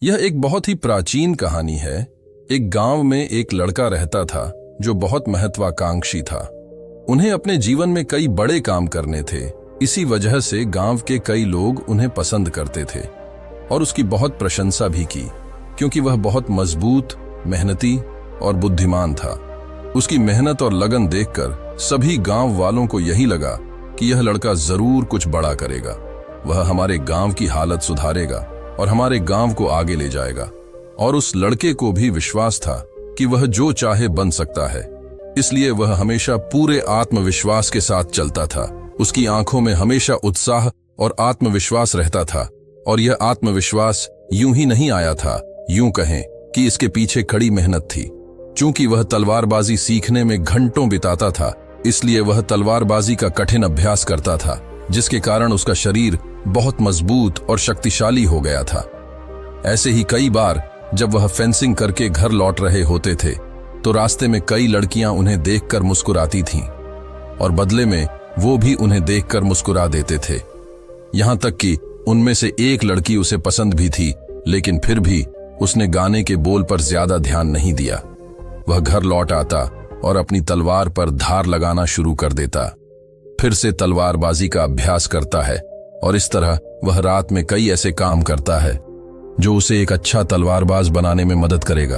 यह एक बहुत ही प्राचीन कहानी है। एक गांव में एक लड़का रहता था जो बहुत महत्वाकांक्षी था। उन्हें अपने जीवन में कई बड़े काम करने थे। इसी वजह से गांव के कई लोग उन्हें पसंद करते थे और उसकी बहुत प्रशंसा भी की, क्योंकि वह बहुत मजबूत, मेहनती और बुद्धिमान था। उसकी मेहनत और लगन देखकर सभी गांव वालों को यही लगा कि यह लड़का जरूर कुछ बड़ा करेगा। वह हमारे गांव की हालत सुधारेगा और हमारे गांव को आगे ले जाएगा। और उस लड़के को भी विश्वास था कि वह जो चाहे बन सकता है, इसलिए वह हमेशा पूरे आत्मविश्वास के साथ चलता था। उसकी आंखों में हमेशा उत्साह और आत्मविश्वास रहता था, और यह आत्मविश्वास यूं ही नहीं आया था, यूं कहें कि इसके पीछे कड़ी मेहनत थी। चूंकि वह तलवारबाजी सीखने में घंटों बिताता था, इसलिए वह तलवारबाजी का कठिन अभ्यास करता था, जिसके कारण उसका शरीर बहुत मजबूत और शक्तिशाली हो गया था। ऐसे ही कई बार जब वह फेंसिंग करके घर लौट रहे होते थे, तो रास्ते में कई लड़कियां उन्हें देखकर मुस्कुराती थीं, और बदले में वो भी उन्हें देखकर मुस्कुरा देते थे। यहां तक कि उनमें से एक लड़की उसे पसंद भी थी, लेकिन फिर भी उसने गाने के बोल पर ज्यादा ध्यान नहीं दिया। वह घर लौट आता और अपनी तलवार पर धार लगाना शुरू कर देता, फिर से तलवारबाजी का अभ्यास करता है, और इस तरह वह रात में कई ऐसे काम करता है जो उसे एक अच्छा तलवारबाज बनाने में मदद करेगा।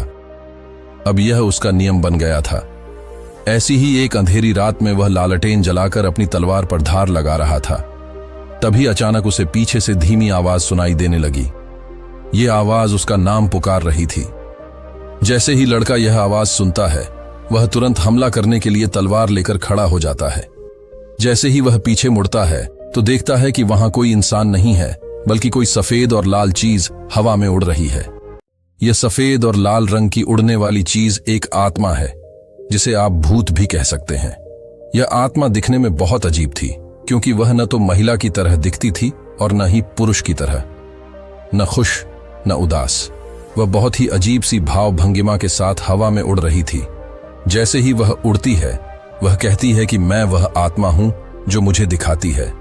अब यह उसका नियम बन गया था। ऐसी ही एक अंधेरी रात में वह लालटेन जलाकर अपनी तलवार पर धार लगा रहा था। तभी अचानक उसे पीछे से धीमी आवाज सुनाई देने लगी। यह आवाज उसका नाम पुकार रही थी। जैसे ही लड़का यह आवाज सुनता है, वह तुरंत हमला करने के लिए तलवार लेकर खड़ा हो जाता है। जैसे ही वह पीछे मुड़ता है तो देखता है कि वहां कोई इंसान नहीं है, बल्कि कोई सफेद और लाल चीज हवा में उड़ रही है। यह सफेद और लाल रंग की उड़ने वाली चीज एक आत्मा है, जिसे आप भूत भी कह सकते हैं। यह आत्मा दिखने में बहुत अजीब थी, क्योंकि वह न तो महिला की तरह दिखती थी और न ही पुरुष की तरह। न खुश न उदास, वह बहुत ही अजीब सी भाव भंगिमा के साथ हवा में उड़ रही थी। जैसे ही वह उड़ती है, वह कहती है कि मैं वह आत्मा हूं जो मुझे दिखाती है।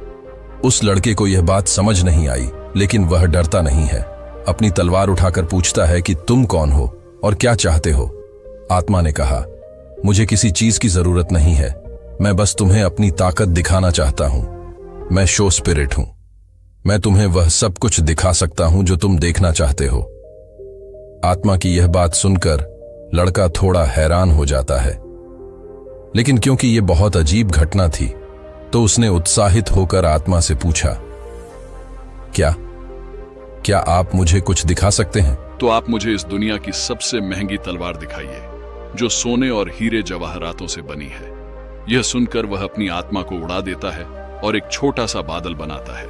उस लड़के को यह बात समझ नहीं आई, लेकिन वह डरता नहीं है। अपनी तलवार उठाकर पूछता है कि तुम कौन हो और क्या चाहते हो। आत्मा ने कहा, मुझे किसी चीज की जरूरत नहीं है, मैं बस तुम्हें अपनी ताकत दिखाना चाहता हूं। मैं शो स्पिरिट हूं। मैं तुम्हें वह सब कुछ दिखा सकता हूं जो तुम देखना चाहते हो। आत्मा की यह बात सुनकर लड़का थोड़ा हैरान हो जाता है, लेकिन क्योंकि यह बहुत अजीब घटना थी, तो उसने उत्साहित होकर आत्मा से पूछा, क्या आप मुझे कुछ दिखा सकते हैं? तो आप मुझे इस दुनिया की सबसे महंगी तलवार दिखाइए, जो सोने और हीरे जवाहरातों से बनी है। यह सुनकर वह अपनी आत्मा को उड़ा देता है और एक छोटा सा बादल बनाता है,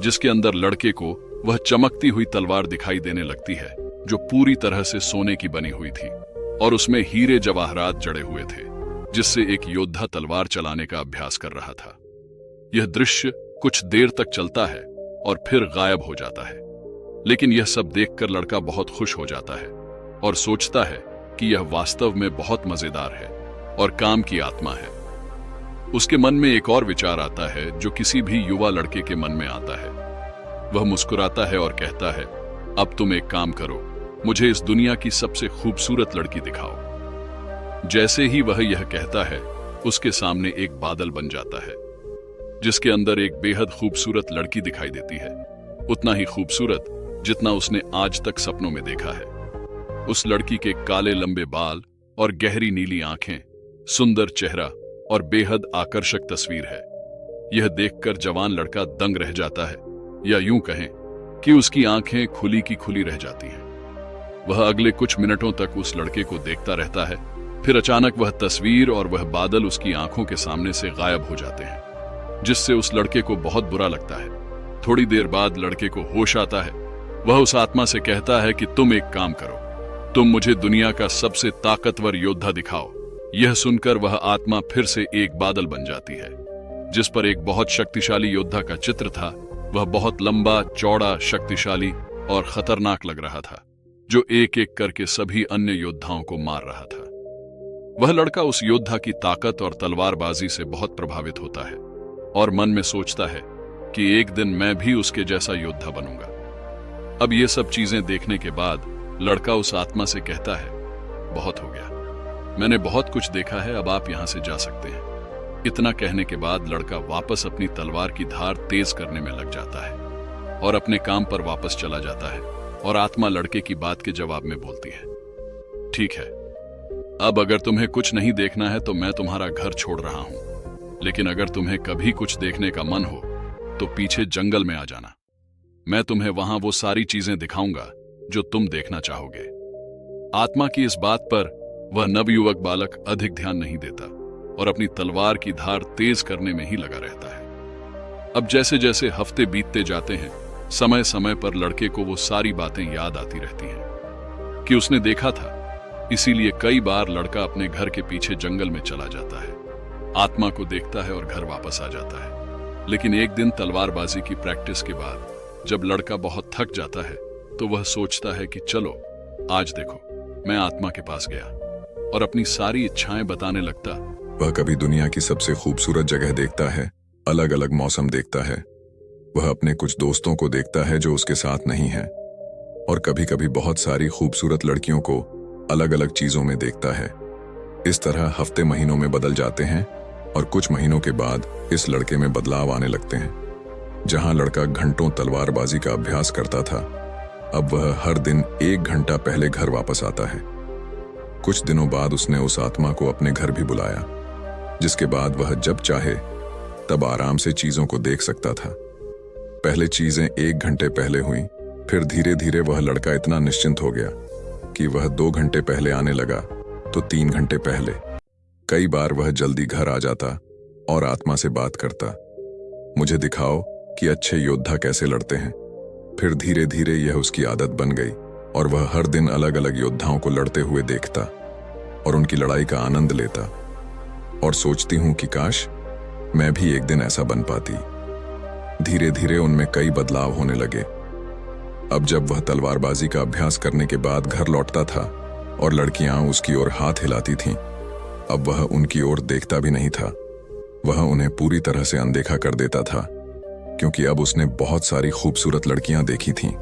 जिसके अंदर लड़के को वह चमकती हुई तलवार दिखाई देने लगती है, जो पूरी तरह से सोने की बनी हुई थी और उसमें हीरे जवाहरात जड़े हुए थे, जिससे एक योद्धा तलवार चलाने का अभ्यास कर रहा था। यह दृश्य कुछ देर तक चलता है और फिर गायब हो जाता है, लेकिन यह सब देखकर लड़का बहुत खुश हो जाता है और सोचता है कि यह वास्तव में बहुत मजेदार है और काम की आत्मा है। उसके मन में एक और विचार आता है जो किसी भी युवा लड़के के मन में आता है। वह मुस्कुराता है और कहता है, अब तुम एक काम करो, मुझे इस दुनिया की सबसे खूबसूरत लड़की दिखाओ। जैसे ही वह यह कहता है, उसके सामने एक बादल बन जाता है, जिसके अंदर एक बेहद खूबसूरत लड़की दिखाई देती है, उतना ही खूबसूरत जितना उसने आज तक सपनों में देखा है। उस लड़की के काले लंबे बाल और गहरी नीली आंखें, सुंदर चेहरा और बेहद आकर्षक तस्वीर है। यह देखकर जवान लड़का दंग रह जाता है, या यूं कहें कि उसकी आंखें खुली की खुली रह जाती हैं। वह अगले कुछ मिनटों तक उस लड़के को देखता रहता है, फिर अचानक वह तस्वीर और वह बादल उसकी आंखों के सामने से गायब हो जाते हैं, जिससे उस लड़के को बहुत बुरा लगता है। थोड़ी देर बाद लड़के को होश आता है। वह उस आत्मा से कहता है कि तुम एक काम करो, तुम मुझे दुनिया का सबसे ताकतवर योद्धा दिखाओ। यह सुनकर वह आत्मा फिर से एक बादल बन जाती है, जिस पर एक बहुत शक्तिशाली योद्धा का चित्र था। वह बहुत लंबा, चौड़ा, शक्तिशाली और खतरनाक लग रहा था, जो एक एक करके सभी अन्य योद्धाओं को मार रहा था। वह लड़का उस योद्धा की ताकत और तलवारबाजी से बहुत प्रभावित होता है और मन में सोचता है कि एक दिन मैं भी उसके जैसा योद्धा बनूंगा। अब ये सब चीजें देखने के बाद लड़का उस आत्मा से कहता है, बहुत हो गया, मैंने बहुत कुछ देखा है, अब आप यहां से जा सकते हैं। इतना कहने के बाद लड़का वापस अपनी तलवार की धार तेज करने में लग जाता है और अपने काम पर वापस चला जाता है। और आत्मा लड़के की बात के जवाब में बोलती है, ठीक है, अब अगर तुम्हें कुछ नहीं देखना है तो मैं तुम्हारा घर छोड़ रहा हूं, लेकिन अगर तुम्हें कभी कुछ देखने का मन हो तो पीछे जंगल में आ जाना। मैं तुम्हें वहां वो सारी चीजें दिखाऊंगा जो तुम देखना चाहोगे। आत्मा की इस बात पर वह नवयुवक बालक अधिक ध्यान नहीं देता और अपनी तलवार की धार तेज करने में ही लगा रहता है। अब जैसे जैसे हफ्ते बीतते जाते हैं, समय समय पर लड़के को वो सारी बातें याद आती रहती हैं कि उसने देखा था। इसीलिए कई बार लड़का अपने घर के पीछे जंगल में चला जाता है, आत्मा को देखता है और घर वापस आ जाता है। लेकिन एक दिन तलवारबाजी की प्रैक्टिस के बाद जब लड़का बहुत थक जाता है तो वह सोचता है कि चलो आज देखो, मैं आत्मा के पास गया और अपनी सारी इच्छाएं बताने लगता। वह कभी दुनिया की सबसे खूबसूरत जगह देखता है, अलग अलग मौसम देखता है। वह अपने कुछ दोस्तों को देखता है जो उसके साथ नहीं है, और कभी कभी बहुत सारी खूबसूरत लड़कियों को अलग अलग चीजों में देखता है। इस तरह हफ्ते महीनों में बदल जाते हैं और कुछ महीनों के बाद इस लड़के में बदलाव आने लगते हैं। जहां लड़का घंटों तलवारबाजी का अभ्यास करता था, अब वह हर दिन 1 घंटा पहले घर वापस आता है। कुछ दिनों बाद उसने उस आत्मा को अपने घर भी बुलाया, जिसके बाद वह जब चाहे तब आराम से चीजों को देख सकता था। पहले चीजें 1 घंटे पहले हुई, फिर धीरे धीरे वह लड़का इतना निश्चिंत हो गया कि वह 2 घंटे पहले आने लगा तो 3 घंटे पहले। कई बार वह जल्दी घर आ जाता और आत्मा से बात करता, मुझे दिखाओ कि अच्छे योद्धा कैसे लड़ते हैं। फिर धीरे धीरे यह उसकी आदत बन गई और वह हर दिन अलग अलग योद्धाओं को लड़ते हुए देखता और उनकी लड़ाई का आनंद लेता। और सोचती हूं कि काश मैं भी एक दिन ऐसा बन पाती। धीरे धीरे उनमें कई बदलाव होने लगे। अब जब वह तलवारबाजी का अभ्यास करने के बाद घर लौटता था और लड़कियां उसकी ओर हाथ हिलाती थीं, अब वह उनकी ओर देखता भी नहीं था। वह उन्हें पूरी तरह से अनदेखा कर देता था, क्योंकि अब उसने बहुत सारी खूबसूरत लड़कियां देखी थीं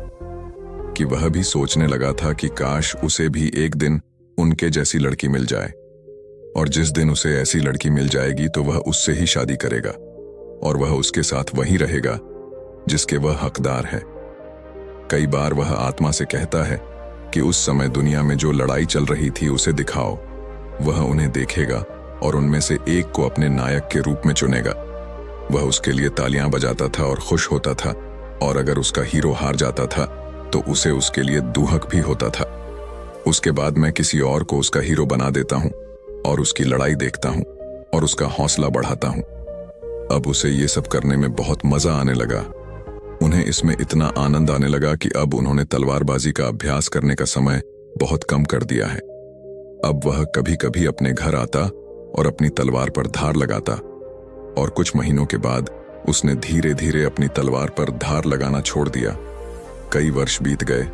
कि वह भी सोचने लगा था कि काश उसे भी एक दिन उनके जैसी लड़की मिल जाए। और जिस दिन उसे ऐसी लड़की मिल जाएगी तो वह उससे ही शादी करेगा और वह उसके साथ वही रहेगा जिसके वह हकदार है। कई बार वह आत्मा से कहता है कि उस समय दुनिया में जो लड़ाई चल रही थी उसे दिखाओ। वह उन्हें देखेगा और उनमें से एक को अपने नायक के रूप में चुनेगा। वह उसके लिए तालियां बजाता था और खुश होता था, और अगर उसका हीरो हार जाता था तो उसे उसके लिए दुहक भी होता था। उसके बाद मैं किसी और को उसका हीरो बना देता हूं और उसकी लड़ाई देखता हूं और उसका हौसला बढ़ाता हूं। अब उसे ये सब करने में बहुत मजा आने लगा। उन्हें इसमें इतना आनंद आने लगा कि अब उन्होंने तलवारबाजी का अभ्यास करने का समय बहुत कम कर दिया है। अब वह कभी कभी अपने घर आता और अपनी तलवार पर धार लगाता, और कुछ महीनों के बाद उसने धीरे धीरे अपनी तलवार पर धार लगाना छोड़ दिया। कई वर्ष बीत गए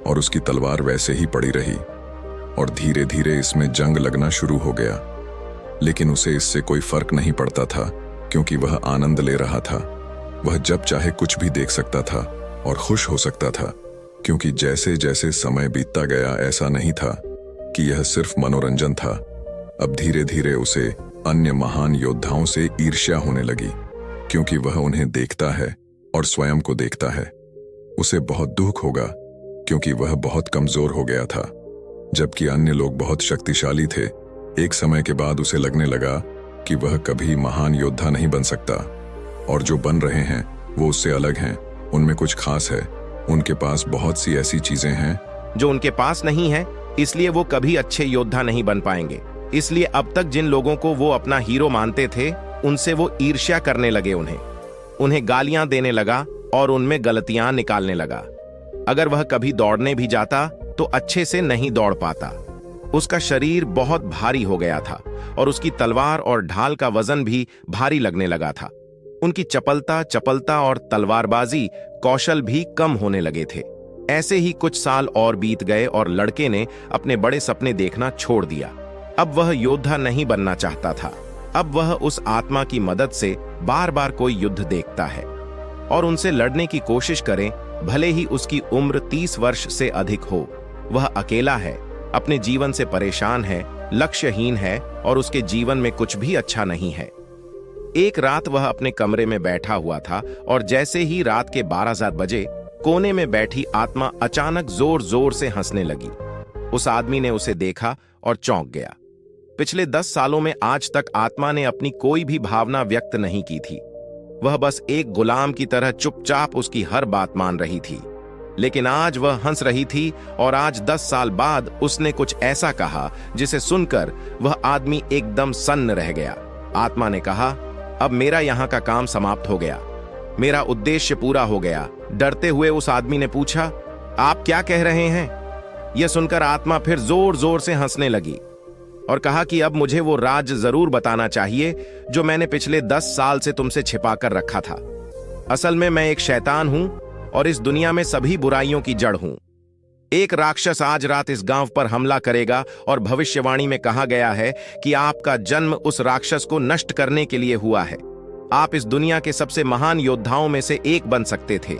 और उसकी तलवार वैसे ही पड़ी रही, और धीरे धीरे इसमें जंग लगना शुरू हो गया। लेकिन उसे इससे कोई फर्क नहीं पड़ता था, क्योंकि वह आनंद ले रहा था। वह जब चाहे कुछ भी देख सकता था और खुश हो सकता था, क्योंकि जैसे जैसे समय बीतता गया ऐसा नहीं था कि यह सिर्फ मनोरंजन था। अब धीरे धीरे उसे अन्य महान योद्धाओं से ईर्ष्या होने लगी, क्योंकि वह उन्हें देखता है और स्वयं को देखता है। उसे बहुत दुख होगा, क्योंकि वह बहुत कमजोर हो गया था, जबकि अन्य लोग बहुत शक्तिशाली थे। एक समय के बाद उसे लगने लगा कि वह कभी महान योद्धा नहीं बन सकता, और जो बन रहे हैं वो उससे अलग हैं। उनमें कुछ खास है, उनके पास बहुत सी ऐसी चीजें हैं जो उनके पास नहीं है, इसलिए वो कभी अच्छे योद्धा नहीं बन पाएंगे। इसलिए अब तक जिन लोगों को वो अपना हीरो मानते थे, उनसे वो ईर्ष्या करने लगे, उन्हें गालियां देने लगा और उनमें गलतियां निकालने लगा। अगर वह कभी दौड़ने भी जाता तो अच्छे से नहीं दौड़ पाता। उसका शरीर बहुत भारी हो गया था और उसकी तलवार और ढाल का वजन भी भारी लगने लगा था। उनकी चपलता और तलवारबाजी कौशल भी कम होने लगे थे। ऐसे ही कुछ साल और बीत गए और लड़के ने अपने बड़े सपने देखना छोड़ दिया। अब वह योद्धा नहीं बनना चाहता था। अब वह उस आत्मा की मदद से बार बार कोई युद्ध देखता है और उनसे लड़ने की कोशिश करें भले ही उसकी उम्र 30 वर्ष से अधिक हो। वह अकेला है, अपने जीवन से परेशान है, लक्ष्यहीन है और उसके जीवन में कुछ भी अच्छा नहीं है। एक रात वह अपने कमरे में बैठा हुआ था और जैसे ही रात के 12 बजे कोने में बैठी आत्मा अचानक जोर जोर से हंसने लगी। उस आदमी ने उसे देखा और चौंक गया। पिछले 10 सालों में आज तक आत्मा ने अपनी कोई भी भावना व्यक्त नहीं की थी। वह बस एक गुलाम की तरह चुपचाप उसकी हर बात मान रही थी। लेकिन आज वह हंस रही थी और आज 10 साल बाद उसने कुछ ऐसा कहा जिसे सुनकर वह आदमी एकदम सन्न रह गया। आत्मा ने कहा, अब मेरा यहाँ का काम समाप्त हो गया, मेरा उद्देश्य पूरा हो गया। डरते हुए उस आदमी ने पूछा, आप क्या कह रहे हैं? यह सुनकर आत्मा फिर जोर जोर से हंसने लगी और कहा कि अब मुझे वो राज जरूर बताना चाहिए जो मैंने पिछले 10 साल से तुमसे छिपा कर रखा था। असल में मैं एक शैतान हूं और इस दुनिया में सभी बुराइयों की जड़ हूं। एक राक्षस आज रात इस गांव पर हमला करेगा और भविष्यवाणी में कहा गया है कि आपका जन्म उस राक्षस को नष्ट करने के लिए हुआ है। आप इस दुनिया के सबसे महान योद्धाओं में से एक बन सकते थे।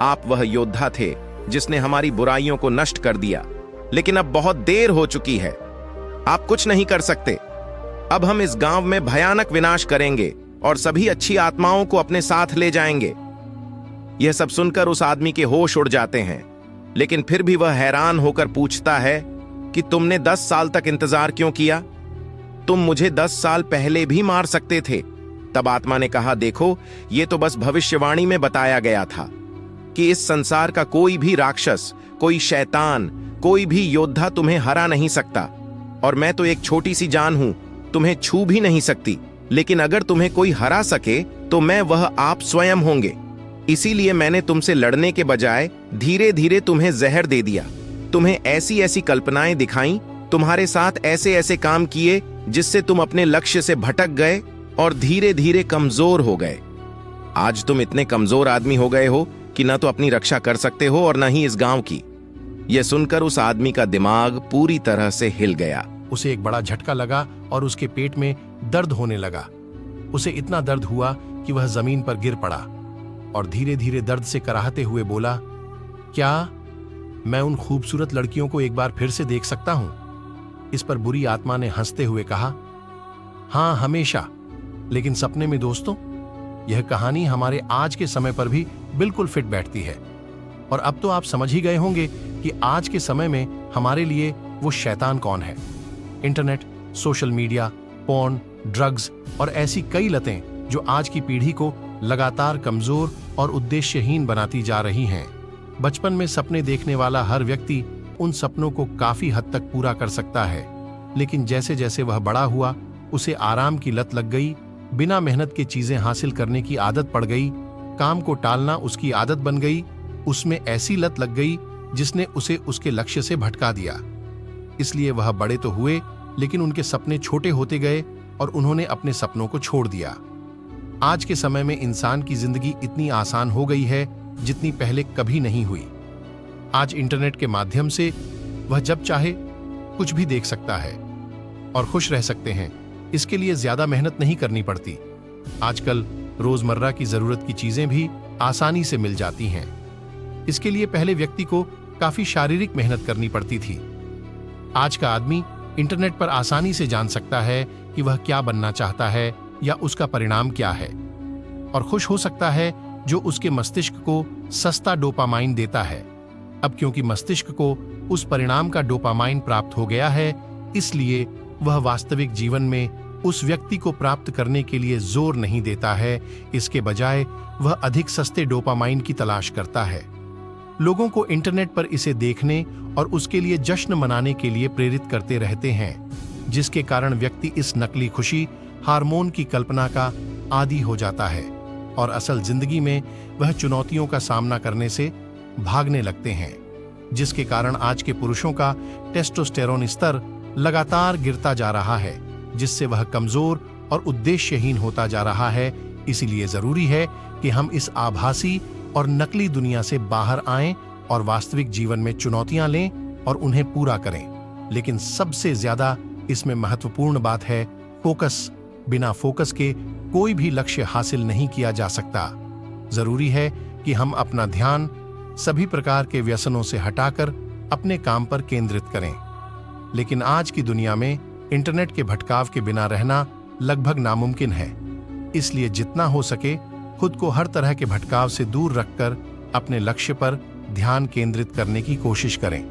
आप वह योद्धा थे जिसने हमारी बुराइयों को नष्ट कर दिया, लेकिन अब बहुत देर हो चुकी है। आप कुछ नहीं कर सकते। अब हम इस गांव में भयानक विनाश करेंगे और सभी अच्छी आत्माओं को अपने साथ ले जाएंगे। यह सब सुनकर उस आदमी के होश उड़ जाते हैं, लेकिन फिर भी वह हैरान होकर पूछता है कि तुमने 10 साल तक इंतजार क्यों किया? तुम मुझे 10 साल पहले भी मार सकते थे। तब आत्मा ने कहा, देखो, यह तो बस भविष्यवाणी में बताया गया था कि इस संसार का कोई भी राक्षस, कोई शैतान, कोई भी योद्धा तुम्हें हरा नहीं सकता। और मैं तो एक छोटी सी जान हूं, तुम्हें छू भी नहीं सकती। लेकिन अगर तुम्हें कोई हरा सके तो मैं वह आप स्वयं होंगे। इसीलिए मैंने तुमसे लड़ने के बजाय धीरे धीरे तुम्हें जहर दे दिया, तुम्हें ऐसी ऐसी कल्पनाएं दिखाई, तुम्हारे साथ ऐसे ऐसे काम किए जिससे तुम अपने लक्ष्य से भटक गए और धीरे धीरे कमजोर हो गए। आज तुम इतने कमजोर आदमी हो गए हो कि न तो अपनी रक्षा कर सकते हो और न ही इस गांव की। यह सुनकर उस आदमी का दिमाग पूरी तरह से हिल गया। उसे एक बड़ा झटका लगा और उसके पेट में दर्द होने लगा। उसे इतना दर्द हुआ कि वह जमीन पर गिर पड़ा और धीरे धीरे दर्द से कराहते हुए बोला, क्या मैं उन खूबसूरत लड़कियों को एक बार फिर से देख सकता हूं? इस पर बुरी आत्मा ने हंसते हुए कहा, हां, हमेशा, लेकिन सपने में दोस्तों। यह कहानी हमारे आज के समय पर भी बिल्कुल फिट बैठती है। और अब तो आप समझ ही गए होंगे कि आज के समय में हमारे लिए वो शैतान कौन है। Internet, social media, porn, drugs और ऐसी कई लतें जो आज की पीढ़ी को लगातार कमजोर और उद्देश्यहीन बनाती जा रही हैं। बचपन में सपने देखने वाला हर व्यक्ति उन सपनों को काफी हद तक पूरा कर सकता है, लेकिन जैसे जैसे वह बड़ा हुआ उसे आराम की लत लग गई, बिना मेहनत के चीजें हासिल करने की आदत पड़ गई, काम को टालना उसकी आदत बन गई, उसमें ऐसी लत लग गई जिसने उसे उसके लक्ष्य से भटका दिया। इसलिए वह बड़े तो हुए, लेकिन उनके सपने छोटे होते गए और उन्होंने अपने सपनों को छोड़ दिया। आज के समय में इंसान की जिंदगी इतनी आसान हो गई है जितनी पहले कभी नहीं हुई। आज इंटरनेट के माध्यम से वह जब चाहे कुछ भी देख सकता है और खुश रह सकते हैं। इसके लिए ज्यादा मेहनत नहीं करनी पड़ती। आजकल रोजमर्रा की जरूरत की चीजें भी आसानी से मिल जाती हैं। इसके लिए पहले व्यक्ति को काफी शारीरिक मेहनत करनी पड़ती थी। आज का आदमी इंटरनेट पर आसानी से जान सकता है कि वह क्या बनना चाहता है या उसका परिणाम क्या है, और खुश हो सकता है जो उसके मस्तिष्क को सस्ता डोपामाइन देता है। अब क्योंकि मस्तिष्क को उस परिणाम का डोपामाइन प्राप्त हो गया है, इसलिए वह वास्तविक जीवन में उस व्यक्ति को प्राप्त करने के लिए जोर नहीं देता है। इसके बजाय वह अधिक सस्ते डोपामाइन की तलाश करता है। लोगों को इंटरनेट पर इसे देखने और उसके लिए जश्न मनाने के लिए प्रेरित करते रहते हैं, जिसके कारण व्यक्ति इस नकली खुशी हार्मोन की कल्पना का आदी हो जाता है और असल जिंदगी में वह चुनौतियों का सामना करने से भागने लगते हैं, जिसके कारण आज के पुरुषों का टेस्टोस्टेरोन स्तर लगातार गिरता जा रहा है, जिससे वह कमजोर और उद्देश्यहीन होता जा रहा है। इसीलिए जरूरी है कि हम इस आभासी और नकली दुनिया से बाहर आएं और वास्तविक जीवन में चुनौतियां लें और उन्हें पूरा करें। लेकिन सबसे ज्यादा इसमें महत्वपूर्ण बात है फोकस। बिना फोकस के कोई भी लक्ष्य हासिल नहीं किया जा सकता। जरूरी है कि हम अपना ध्यान सभी प्रकार के व्यसनों से हटाकर अपने काम पर केंद्रित करें। लेकिन आज की दुनिया में इंटरनेट के भटकाव के बिना रहना लगभग नामुमकिन है। इसलिए जितना हो सके खुद को हर तरह के भटकाव से दूर रखकर अपने लक्ष्य पर ध्यान केंद्रित करने की कोशिश करें,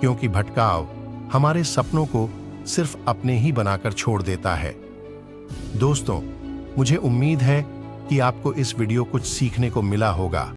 क्योंकि भटकाव हमारे सपनों को सिर्फ अपने ही बनाकर छोड़ देता है। दोस्तों, मुझे उम्मीद है कि आपको इस वीडियो कुछ सीखने को मिला होगा।